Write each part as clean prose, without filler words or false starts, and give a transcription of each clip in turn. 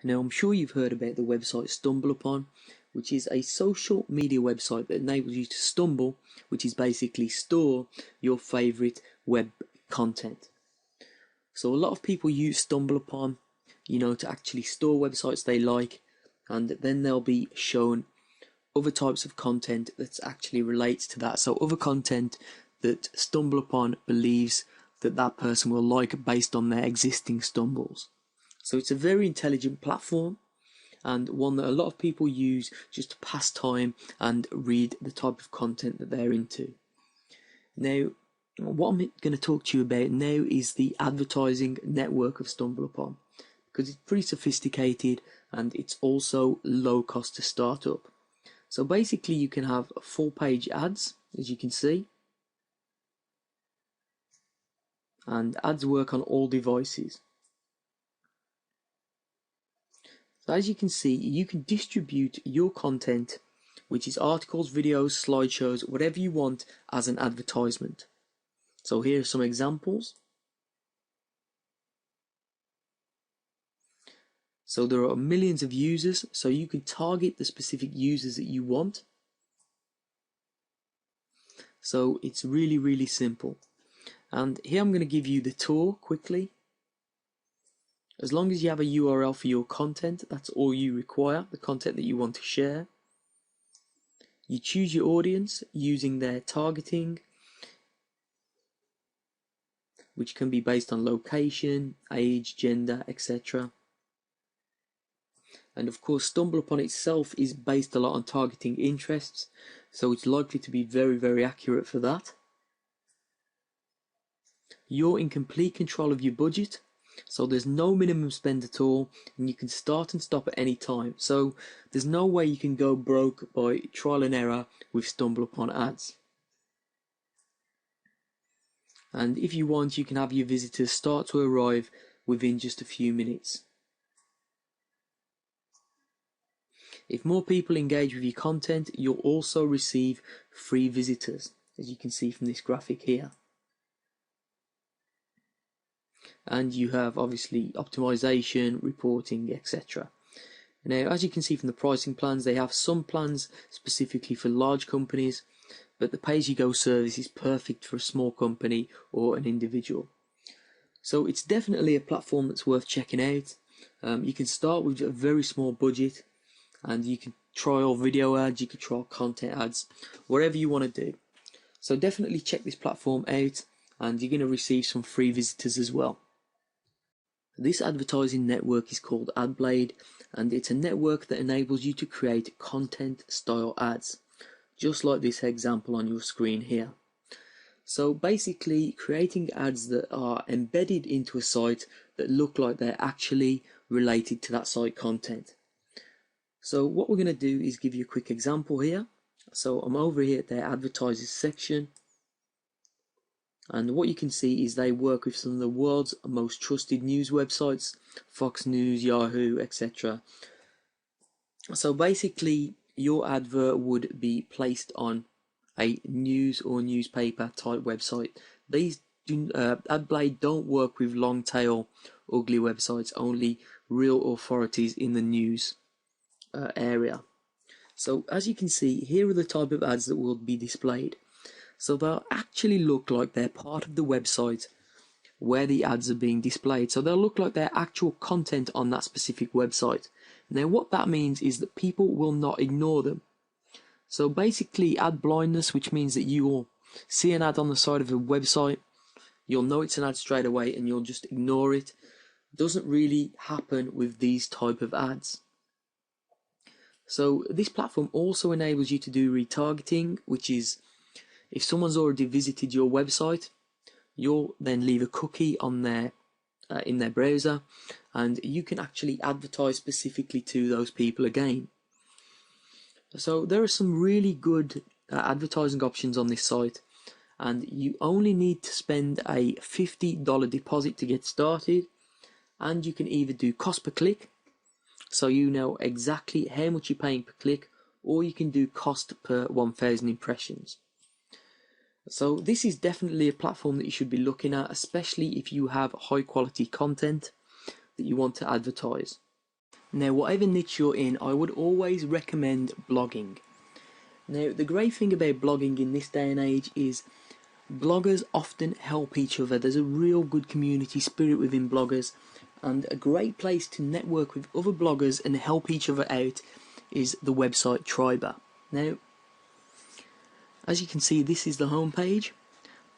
Now, I'm sure you've heard about the website Stumbleupon, which is a social media website that enables you to stumble, which is basically store your favorite web content. So a lot of people use Stumbleupon, to actually store websites they like, and then they'll be shown other types of content that actually relates to that. So other content that Stumbleupon believes that that person will like based on their existing stumbles. So it's a very intelligent platform, and one that a lot of people use just to pass time and read the type of content that they're into. Now, what I'm going to talk to you about now is the advertising network of Stumbleupon, because it's pretty sophisticated and it's also low cost to start up. So basically you can have full page ads, as you can see, and ads work on all devices. So as you can see, you can distribute your content, which is articles, videos, slideshows, whatever you want, as an advertisement. So here are some examples. So there are millions of users, so you can target the specific users that you want. So it's really, really simple. And here I'm going to give you the tour quickly. As long as you have a URL for your content, that's all you require, the content that you want to share. You choose your audience using their targeting, which can be based on location, age, gender, etc. And of course, Stumbleupon itself is based a lot on targeting interests, so it's likely to be very, very accurate for that. You're in complete control of your budget, so there's no minimum spend at all, and you can start and stop at any time. So there's no way you can go broke by trial and error with Stumbleupon ads. And if you want, you can have your visitors start to arrive within just a few minutes. If more people engage with your content, you'll also receive free visitors, as you can see from this graphic here. And you have obviously optimization, reporting, etc. Now, as you can see from the pricing plans, they have some plans specifically for large companies, but the pay-as-you-go service is perfect for a small company or an individual. So it's definitely a platform that's worth checking out. You can start with a very small budget, and you can trial video ads, you can trial content ads, whatever you want to do. So definitely check this platform out, and you're going to receive some free visitors as well. This advertising network is called Adblade, and it's a network that enables you to create content style ads, just like this example on your screen here. So basically creating ads that are embedded into a site that look like they're actually related to that site content. So what we're going to do is give you a quick example here. So I'm over here at their Advertisers section, and what you can see is they work with some of the world's most trusted news websites, Fox News, Yahoo, etc. So basically your advert would be placed on a news or newspaper type website. These Adblade don't work with long tail ugly websites, only real authorities in the news area. So as you can see, here are the type of ads that will be displayed. So they'll actually look like they're part of the website where the ads are being displayed. So they'll look like they're actual content on that specific website. Now what that means is that people will not ignore them. So basically ad blindness, which means that you will see an ad on the side of a website, you'll know it's an ad straight away and you'll just ignore it, doesn't really happen with these type of ads. So this platform also enables you to do retargeting, which is if someone's already visited your website, you'll then leave a cookie on their in their browser, and you can actually advertise specifically to those people again. So there are some really good advertising options on this site, and you only need to spend a $50 deposit to get started, and you can either do cost per click, so you know exactly how much you're paying per click, or you can do cost per 1,000 impressions. So this is definitely a platform that you should be looking at, especially if you have high quality content that you want to advertise. Now, whatever niche you're in, I would always recommend blogging. Now, the great thing about blogging in this day and age is bloggers often help each other. There's a real good community spirit within bloggers, and a great place to network with other bloggers and help each other out is the website Triber. Now, as you can see, this is the home page,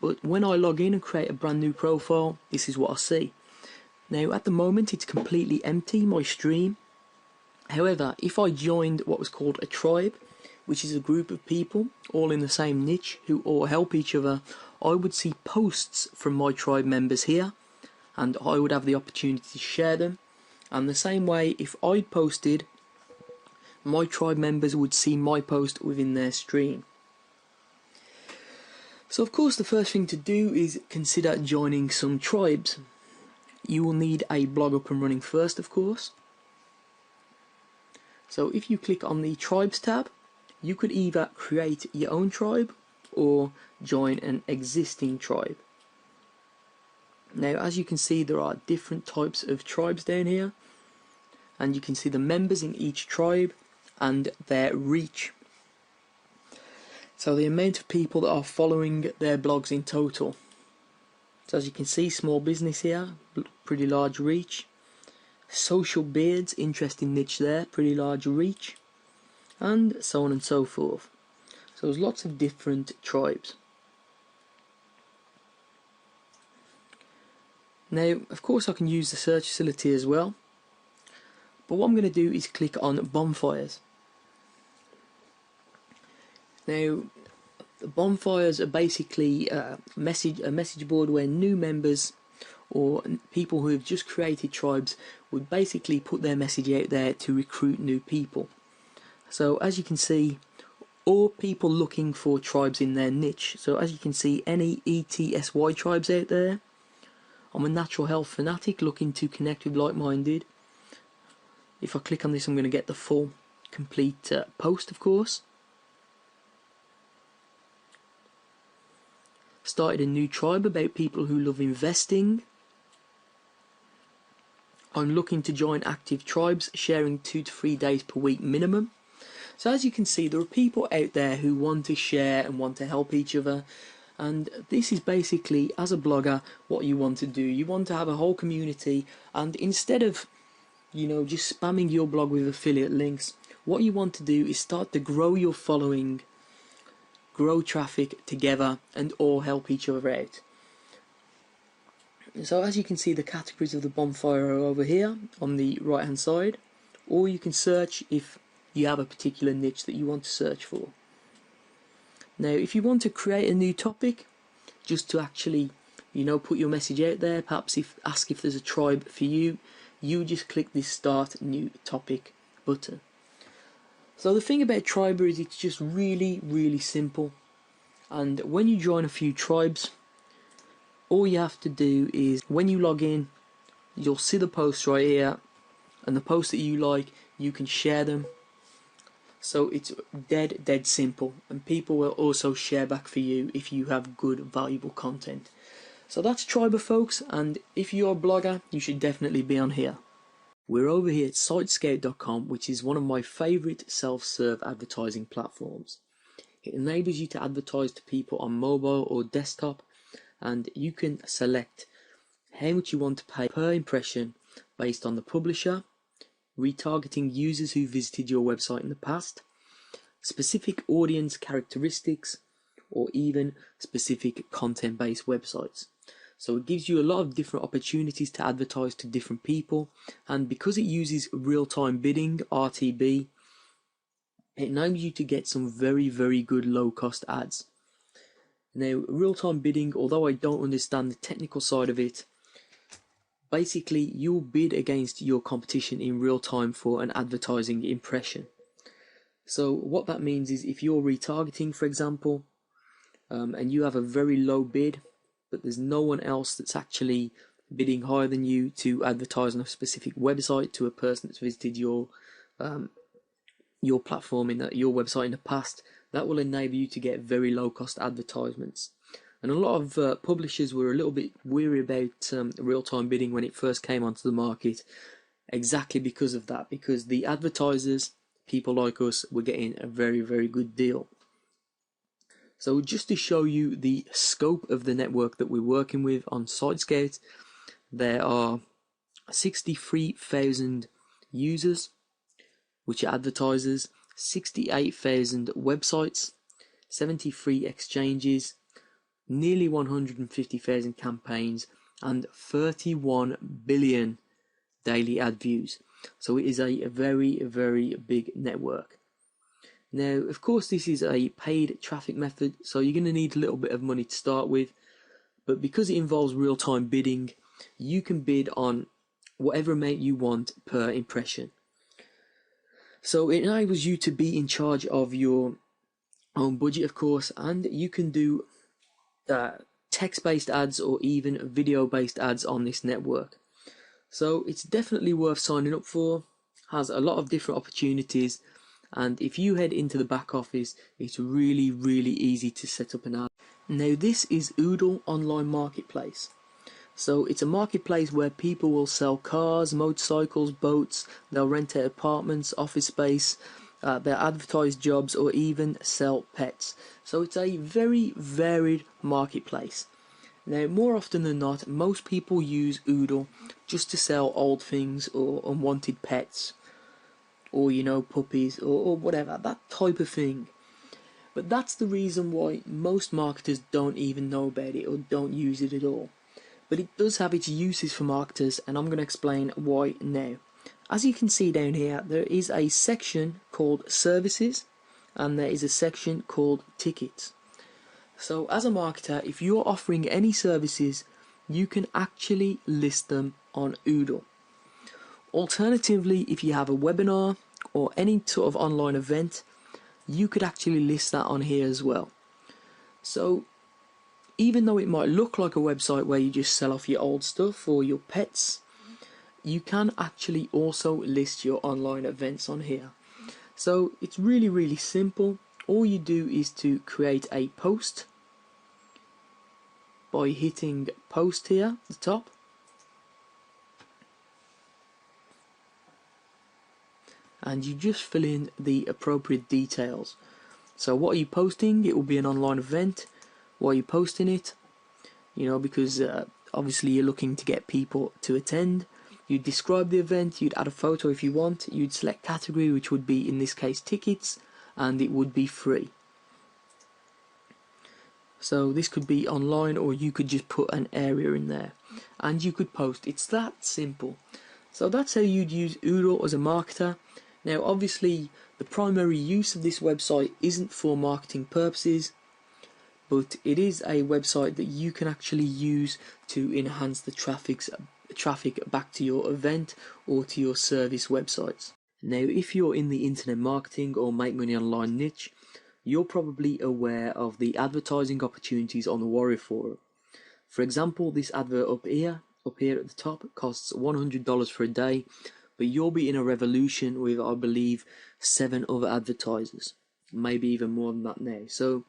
but when I log in and create a brand new profile, this is what I see. Now, at the moment, it's completely empty, my stream. However, if I joined what was called a tribe, which is a group of people all in the same niche who all help each other, I would see posts from my tribe members here, and I would have the opportunity to share them. And the same way, if I posted, my tribe members would see my post within their stream. So of course the first thing to do is consider joining some tribes. You will need a blog up and running first, of course. So if you click on the Tribes tab, you could either create your own tribe or join an existing tribe. Now, as you can see, there are different types of tribes down here, and you can see the members in each tribe and their reach. So the amount of people that are following their blogs in total. So as you can see, small business here, pretty large reach. Social beards, interesting niche there, pretty large reach. And so on and so forth. So there's lots of different tribes. Now, of course I can use the search facility as well. But what I'm going to do is click on bonfires. Now, the bonfires are basically a message board where new members or people who have just created tribes would basically put their message out there to recruit new people. So as you can see, all people looking for tribes in their niche. So as you can see, any ETSY tribes out there. I'm a natural health fanatic looking to connect with like-minded. If I click on this, I'm going to get the full complete post, of course. Started a new tribe about people who love investing. I'm looking to join active tribes, sharing 2 to 3 days per week minimum. So as you can see, there are people out there who want to share and want to help each other. And this is basically, as a blogger, what you want to do. You want to have a whole community, and instead of, just spamming your blog with affiliate links, what you want to do is start to grow your following, grow traffic together, and all help each other out. So as you can see, the categories of the bonfire are over here on the right hand side, or you can search if you have a particular niche that you want to search for. Now, if you want to create a new topic, just to actually, put your message out there, perhaps ask if there's a tribe for you, you just click this Start New Topic button. So the thing about Triber is it's just really, really simple. And when you join a few tribes, all you have to do is, when you log in, you'll see the posts right here, and the posts that you like, you can share them. So it's dead simple, and people will also share back for you if you have good, valuable content. So that's Triber, folks, and if you're a blogger, you should definitely be on here. We're over here at Sightscape.com, which is one of my favourite self-serve advertising platforms. It enables you to advertise to people on mobile or desktop, and you can select how much you want to pay per impression based on the publisher, retargeting users who visited your website in the past, specific audience characteristics, or even specific content-based websites. So it gives you a lot of different opportunities to advertise to different people, and because it uses real-time bidding, RTB, it enables you to get some very, very good low-cost ads. Now, real-time bidding, although I don't understand the technical side of it, basically you'll bid against your competition in real time for an advertising impression. So what that means is, if you're retargeting, for example, and you have a very low bid, but there's no one else that's actually bidding higher than you to advertise on a specific website to a person that's visited your platform your website in the past, that will enable you to get very low cost advertisements. And a lot of publishers were a little bit weary about real-time bidding when it first came onto the market, exactly because of that, because the advertisers, people like us, were getting a very, very good deal. So just to show you the scope of the network that we're working with on Sightscape, there are 63,000 users, which are advertisers, 68,000 websites, 73 exchanges, nearly 150,000 campaigns, and 31 billion daily ad views. So it is a very, very big network. Now, of course, this is a paid traffic method, so you're going to need a little bit of money to start with, but because it involves real-time bidding, you can bid on whatever amount you want per impression. So it enables you to be in charge of your own budget, of course, and you can do text-based ads or even video-based ads on this network. So it's definitely worth signing up for, has a lot of different opportunities, and if you head into the back office, it's really, really easy to set up an ad. Now this is Oodle Online Marketplace. So it's a marketplace where people will sell cars, motorcycles, boats, they'll rent out apartments, office space, they'll advertise jobs, or even sell pets. So it's a very varied marketplace. Now, more often than not, most people use Oodle just to sell old things or unwanted pets, or puppies, or whatever, that type of thing. But that's the reason why most marketers don't even know about it or don't use it at all. But it does have its uses for marketers, and I'm going to explain why now. As you can see down here, there is a section called Services, and there is a section called Tickets. So as a marketer, if you're offering any services, you can actually list them on Oodle. Alternatively, if you have a webinar or any sort of online event, you could actually list that on here as well. So even though it might look like a website where you just sell off your old stuff or your pets, you can actually also list your online events on here. So it's really, really simple. All you do is to create a post by hitting post here at the top. And you just fill in the appropriate details. So what are you posting? It will be an online event. Why are you posting it? Because obviously you're looking to get people to attend. You'd describe the event, you'd add a photo if you want, you'd select category, which would be in this case tickets, and it would be free. So this could be online, or you could just put an area in there and you could post. It's that simple. So that's how you'd use Oodle as a marketer. Now obviously the primary use of this website isn't for marketing purposes, but it is a website that you can actually use to enhance the traffic back to your event or to your service websites. Now if you're in the internet marketing or make money online niche, you're probably aware of the advertising opportunities on the Warrior Forum. For example, this advert up here at the top costs $100 for a day, but you'll be in a revolution with, I believe, 7 other advertisers, maybe even more than that now. So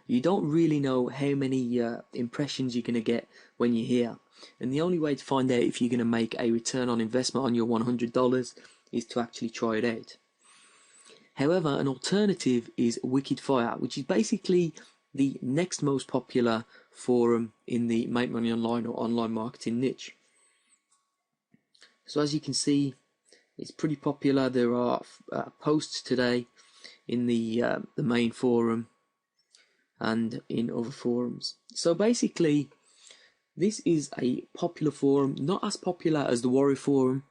you don't really know how many impressions you're going to get when you're here. And the only way to find out if you're going to make a return on investment on your $100 is to actually try it out. However, an alternative is WickedFire, which is basically the next most popular forum in the make money online or online marketing niche. So as you can see, it's pretty popular. There are posts today in the main forum and in other forums. So basically, this is a popular forum, not as popular as the Warrior Forum,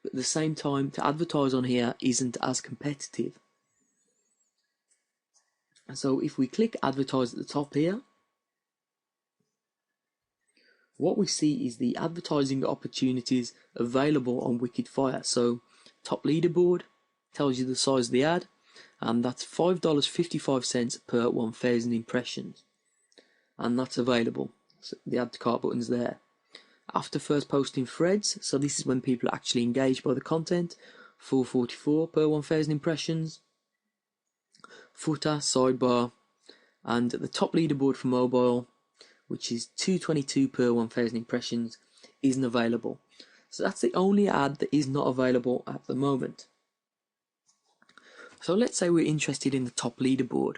but at the same time, to advertise on here isn't as competitive. So if we click advertise at the top here, what we see is the advertising opportunities available on WickedFire. So top leaderboard tells you the size of the ad, and that's $5.55 per 1,000 impressions, and that's available. So the add to cart button's there. After first posting threads, so this is when people are actually engaged by the content, $4.44 per 1,000 impressions. Footer, sidebar, and the top leaderboard for mobile, which is $2.22 per 1,000 impressions, isn't available. So that's the only ad that is not available at the moment. So let's say we're interested in the top leaderboard.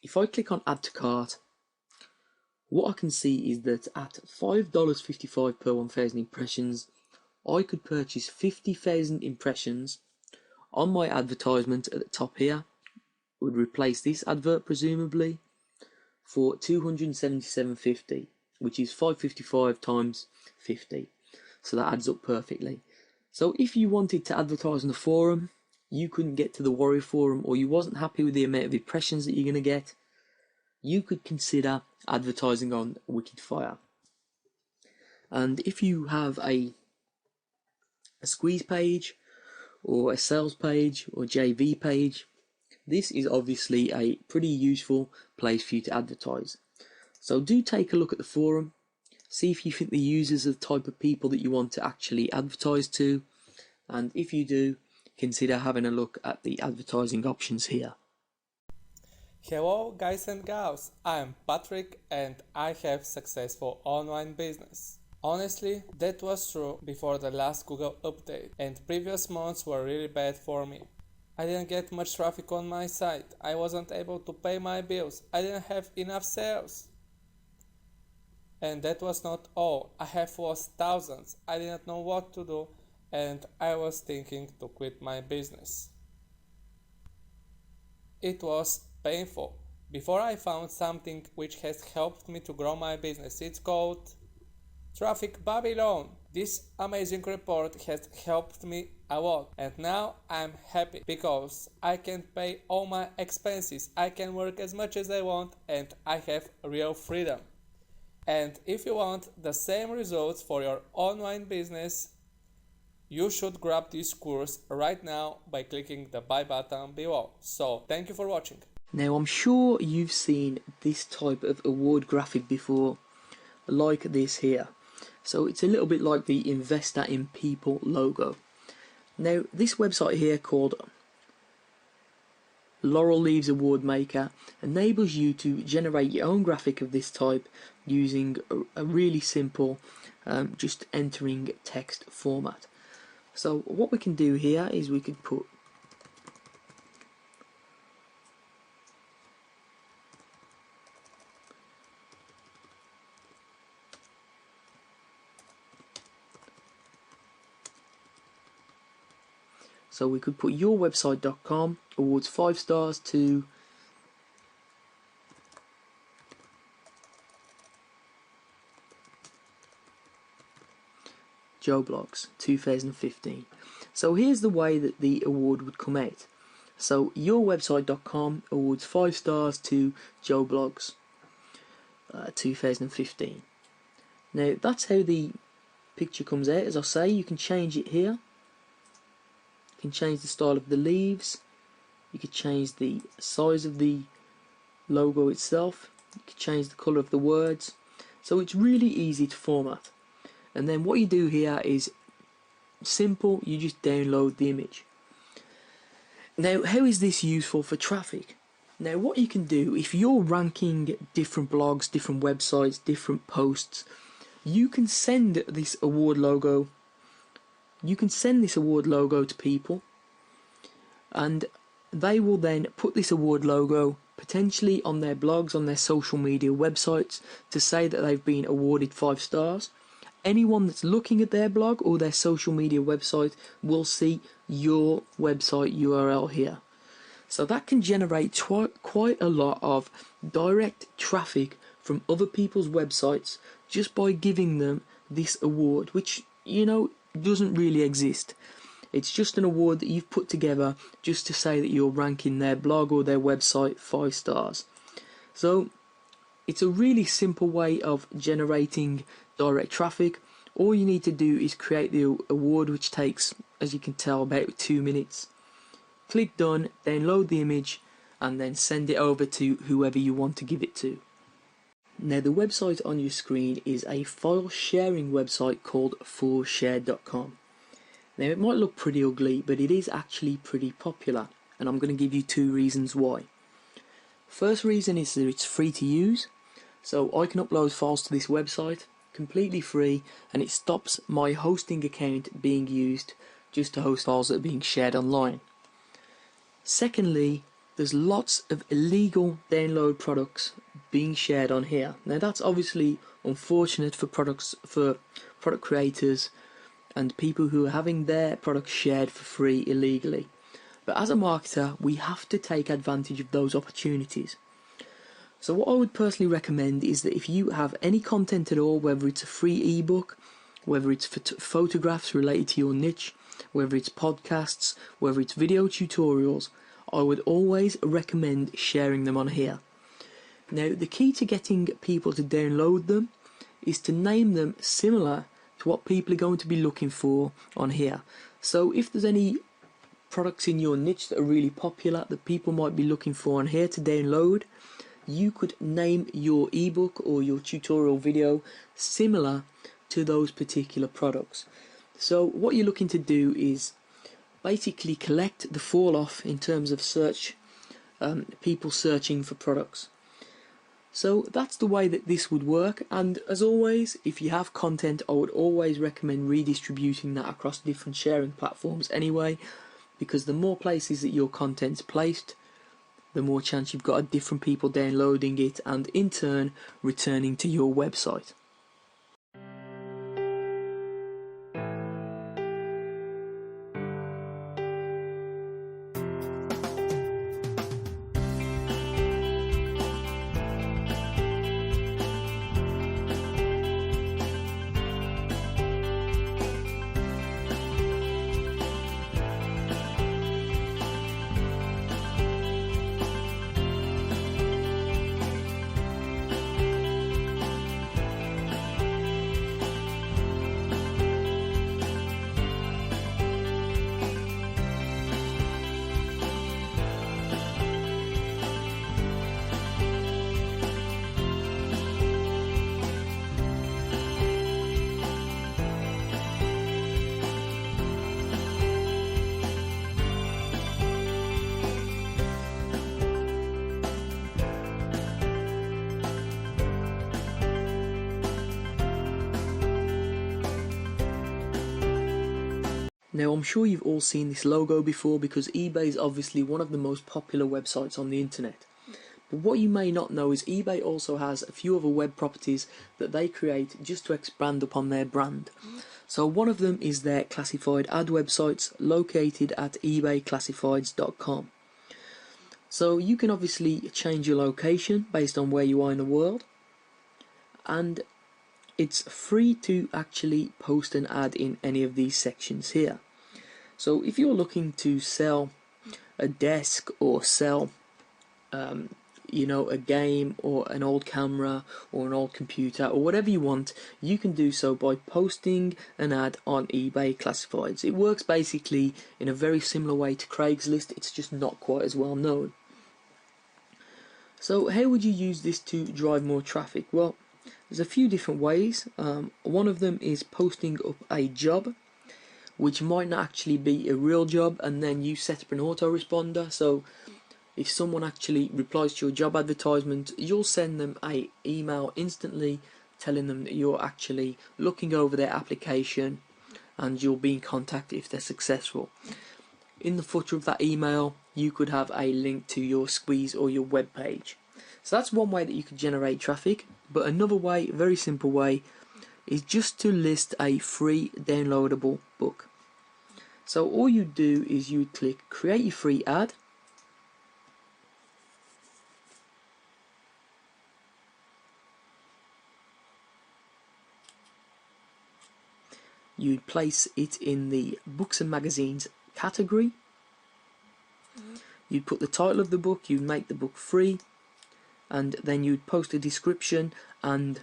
If I click on add to cart, what I can see is that at $5.55 per 1,000 impressions, I could purchase 50,000 impressions on my advertisement at the top here. Would replace this advert presumably for $277.50, which is $5.55 times 50. So that adds up perfectly. So if you wanted to advertise on the forum, you couldn't get to the Warrior forum, or you wasn't happy with the amount of impressions that you're going to get, you could consider advertising on WickedFire. And if you have a squeeze page or a sales page or JV page, this is obviously a pretty useful place for you to advertise. So do take a look at the forum, see if you think the users are the type of people that you want to actually advertise to, and if you do, consider having a look at the advertising options here. Hello guys and gals, I'm Patrick and I have successful online business. Honestly, that was true before the last Google update, and previous months were really bad for me. I didn't get much traffic on my site, I wasn't able to pay my bills, I didn't have enough sales. And that was not all, I have lost thousands, I didn't know what to do, and I was thinking to quit my business. It was painful. Before I found something which has helped me to grow my business. It's called Traffic Babylon. This amazing report has helped me a lot, and now I'm happy because I can pay all my expenses, I can work as much as I want, and I have real freedom. And if you want the same results for your online business, you should grab this course right now by clicking the buy button below. So thank you for watching. Now I'm sure you've seen this type of award graphic before, like this here. So it's a little bit like the Investor in People logo. Now this website here called Laurel Leaves Award Maker enables you to generate your own graphic of this type using a really simple just entering text format. So what we can do here is we could put yourwebsite.com awards 5 stars to Joe Blogs 2015. So here's the way that the award would come out. So yourwebsite.com awards 5 stars to Joe Blogs 2015. Now that's how the picture comes out. As I say, you can change it here. You can change the style of the leaves. You can change the size of the logo itself. You can change the colour of the words. So it's really easy to format. And then what you do here is simple, you just download the image. Now how is this useful for traffic? Now what you can do, if you're ranking different blogs, different websites, different posts, you can send this award logo to people, and they will then put this award logo potentially on their blogs, on their social media websites, to say that they've been awarded 5 stars. Anyone that's looking at their blog or their social media website will see your website URL here. So that can generate quite a lot of direct traffic from other people's websites just by giving them this award, which, you know, doesn't really exist. It's just an award that you've put together just to say that you're ranking their blog or their website 5 stars. So it's a really simple way of generating direct traffic. All you need to do is create the award, which takes, as you can tell, about 2 minutes. Click done, download the image, and then send it over to whoever you want to give it to. Now the website on your screen is a file sharing website called forshare.com. Now it might look pretty ugly, but it is actually pretty popular, and I'm going to give you 2 reasons why. First reason is that it's free to use, so I can upload files to this website completely free, and it stops my hosting account being used just to host files that are being shared online. Secondly, there's lots of illegal download products being shared on here. Now that's obviously unfortunate for product creators and people who are having their products shared for free illegally. But as a marketer, we have to take advantage of those opportunities. So what I would personally recommend is that if you have any content at all, whether it's a free ebook, whether it's photographs related to your niche, whether it's podcasts, whether it's video tutorials, I would always recommend sharing them on here. Now, the key to getting people to download them is to name them similar to what people are going to be looking for on here. So if there's any products in your niche that are really popular that people might be looking for on here to download, you could name your ebook or your tutorial video similar to those particular products. So what you're looking to do is basically collect the fall off in terms of search, people searching for products. So that's the way that this would work, and as always, if you have content, I would always recommend redistributing that across different sharing platforms anyway, because the more places that your content's placed, the more chance you've got of different people downloading it and in turn returning to your website. Now, I'm sure you've all seen this logo before because eBay is obviously one of the most popular websites on the internet. But what you may not know is eBay also has a few other web properties that they create just to expand upon their brand. So one of them is their classified ad websites located at ebayclassifieds.com. So you can obviously change your location based on where you are in the world, and it's free to actually post an ad in any of these sections here. So if you're looking to sell a desk or sell a game or an old camera or an old computer or whatever you want, you can do so by posting an ad on eBay Classifieds. It works basically in a very similar way to Craigslist, it's just not quite as well known. So how would you use this to drive more traffic? Well, there's a few different ways. One of them is posting up a job, which might not actually be a real job, and then you set up an autoresponder. So if someone actually replies to your job advertisement, you'll send them an email instantly telling them that you're actually looking over their application and you'll be in contact if they're successful. In the footer of that email, you could have a link to your squeeze or your web page. So that's one way that you could generate traffic. But another way, very simple way, is just to list a free downloadable book. So all you do is you click create your free ad. You'd place it in the books and magazines category. You'd put the title of the book, you'd make the book free, and then you'd post a description and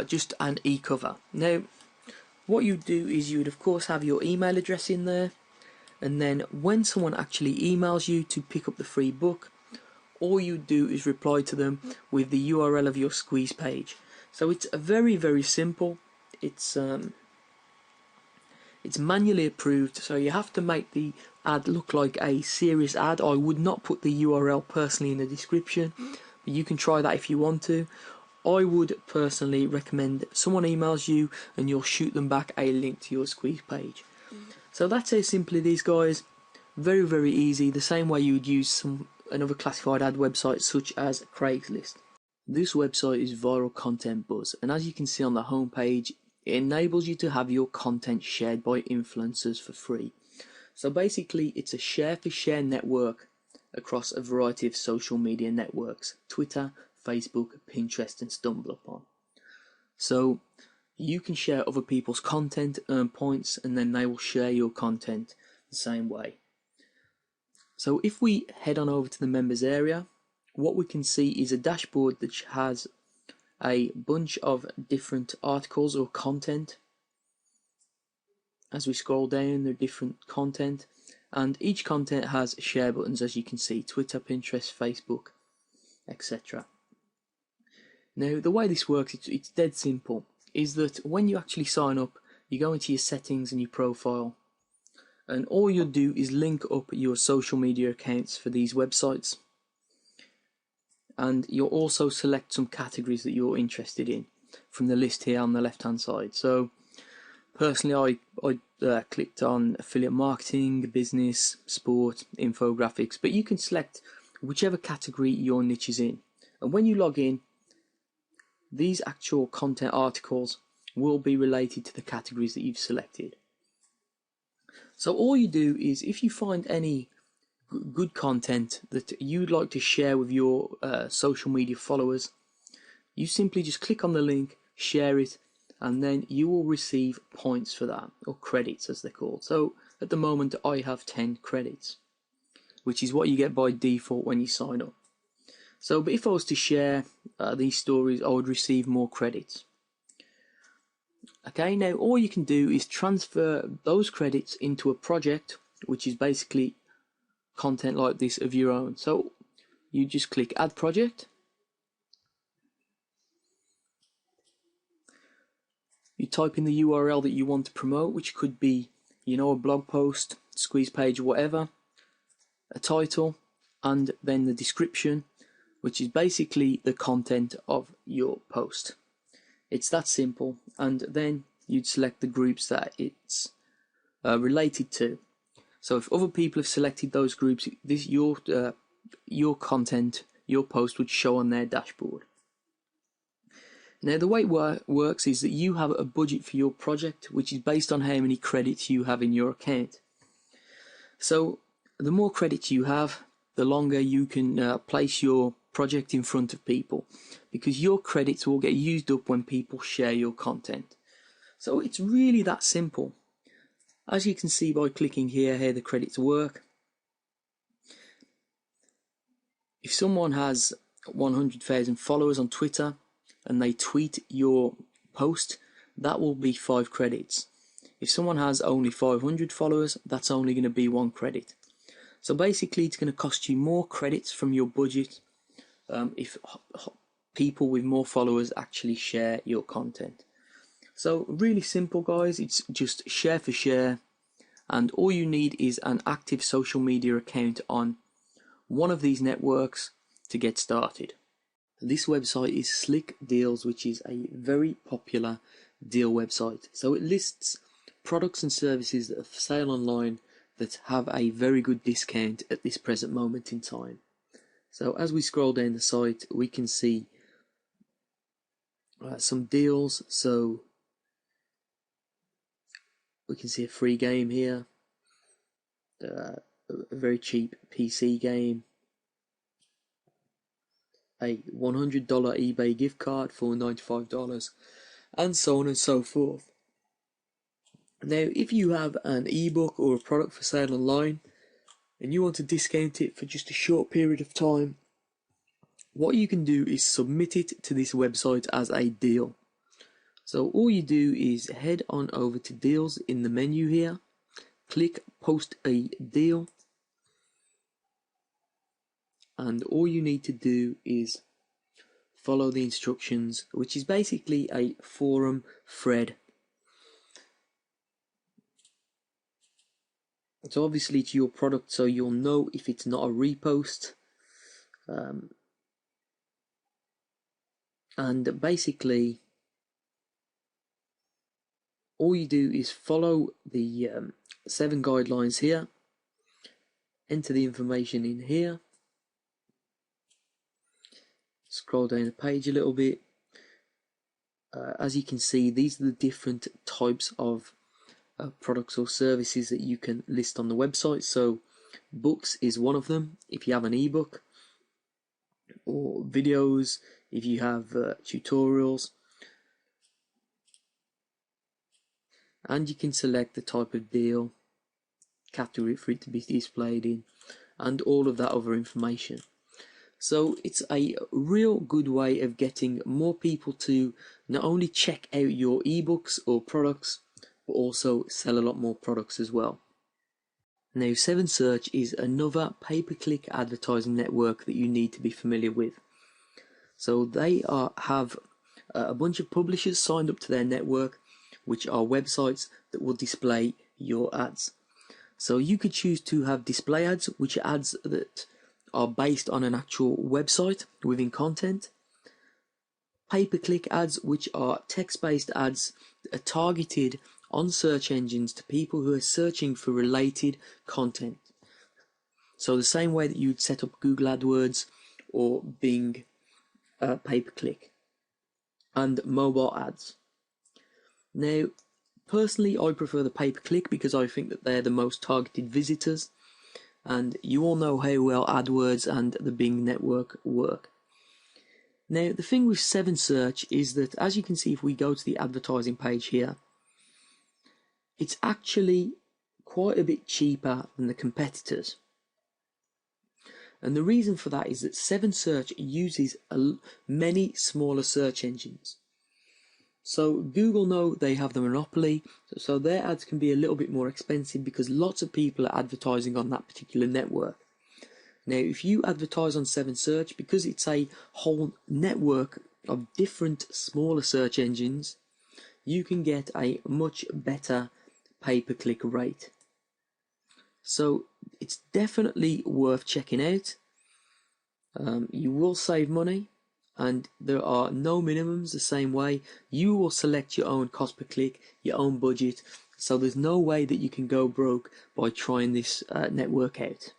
just an e-cover. Now, what you do is you would of course have your email address in there, and then when someone actually emails you to pick up the free book, all you do is reply to them with the URL of your squeeze page. So it's a very, very simple. It's manually approved, so you have to make the ad look like a serious ad. I would not put the URL personally in the description, but you can try that if you want to. I would personally recommend someone emails you and you'll shoot them back a link to your squeeze page. So that's how simple it is, guys. Very, very easy, the same way you would use another classified ad website such as Craigslist. This website is Viral Content Buzz, and as you can see on the homepage, it enables you to have your content shared by influencers for free. So basically, it's a share-for-share network across a variety of social media networks: Twitter, Facebook, Pinterest, and Stumbleupon. So you can share other people's content, earn points, and then they will share your content the same way. So if we head on over to the members area, what we can see is a dashboard that has a bunch of different articles or content. As we scroll down, there are different content, and each content has share buttons, as you can see: Twitter, Pinterest, Facebook, etc. Now, the way this works, it's dead simple, is that when you actually sign up, you go into your settings and your profile, and all you'll do is link up your social media accounts for these websites, and you'll also select some categories that you're interested in from the list here on the left hand side. So personally, I clicked on affiliate marketing, business, sport, infographics, but you can select whichever category your niche is in, and when you log in, these actual content articles will be related to the categories that you've selected. So all you do is, if you find any good content that you'd like to share with your social media followers, you simply just click on the link, share it, and then you will receive points for that, or credits as they're called. So at the moment I have 10 credits, which is what you get by default when you sign up. So, but if I was to share these stories, I would receive more credits. Okay, now all you can do is transfer those credits into a project, which is basically content like this of your own. So you just click Add Project. You type in the URL that you want to promote, which could be, you know, a blog post, squeeze page, whatever, a title, and then the description, which is basically the content of your post. It's that simple, and then you'd select the groups that it's related to. So if other people have selected those groups, your content, your post would show on their dashboard. Now the way it works is that you have a budget for your project, which is based on how many credits you have in your account. So the more credits you have, the longer you can place your project in front of people, because your credits will get used up when people share your content. So it's really that simple. As you can see by clicking here how the credits work, if someone has 100,000 followers on Twitter and they tweet your post, that will be 5 credits. If someone has only 500 followers, that's only going to be 1 credit. So basically it's going to cost you more credits from your budget if people with more followers actually share your content. So really simple, guys. It's just share for share, and all you need is an active social media account on one of these networks to get started. This website is Slick Deals, which is a very popular deal website. So it lists products and services that are for sale online that have a very good discount at this present moment in time. So as we scroll down the site, we can see some deals. So we can see a free game here, a very cheap PC game, a $100 eBay gift card for $95, and so on and so forth. Now, if you have an ebook or a product for sale online and you want to discount it for just a short period of time, what you can do is submit it to this website as a deal. So all you do is head on over to deals in the menu here, click post a deal, and all you need to do is follow the instructions, which is basically a forum thread. So obviously it's your product, so you'll know if it's not a repost. And basically all you do is follow the 7 guidelines here, enter the information in here, scroll down the page a little bit. As you can see, these are the different types of products or services that you can list on the website. So books is one of them if you have an ebook, or videos if you have tutorials, and you can select the type of deal, category for it to be displayed in, and all of that other information. So it's a real good way of getting more people to not only check out your ebooks or products, but also sell a lot more products as well. Now, 7Search is another pay-per-click advertising network that you need to be familiar with. So they have a bunch of publishers signed up to their network, which are websites that will display your ads. So you could choose to have display ads, which are ads that are based on an actual website within content. Pay-per-click ads, which are text-based ads that are targeted on search engines to people who are searching for related content. So the same way that you'd set up Google AdWords or Bing pay-per-click. And mobile ads. Now, personally, I prefer the pay-per-click because I think that they're the most targeted visitors, and you all know how well AdWords and the Bing network work. Now, the thing with 7Search is that, as you can see if we go to the advertising page here, it's actually quite a bit cheaper than the competitors. And the reason for that is that 7Search uses many smaller search engines. So Google know they have the monopoly, so their ads can be a little bit more expensive because lots of people are advertising on that particular network. Now, if you advertise on 7Search, because it's a whole network of different smaller search engines, you can get a much better pay-per-click rate. So it's definitely worth checking out. You will save money, and there are no minimums the same way. You will select your own cost per click, your own budget, so there's no way that you can go broke by trying this network out.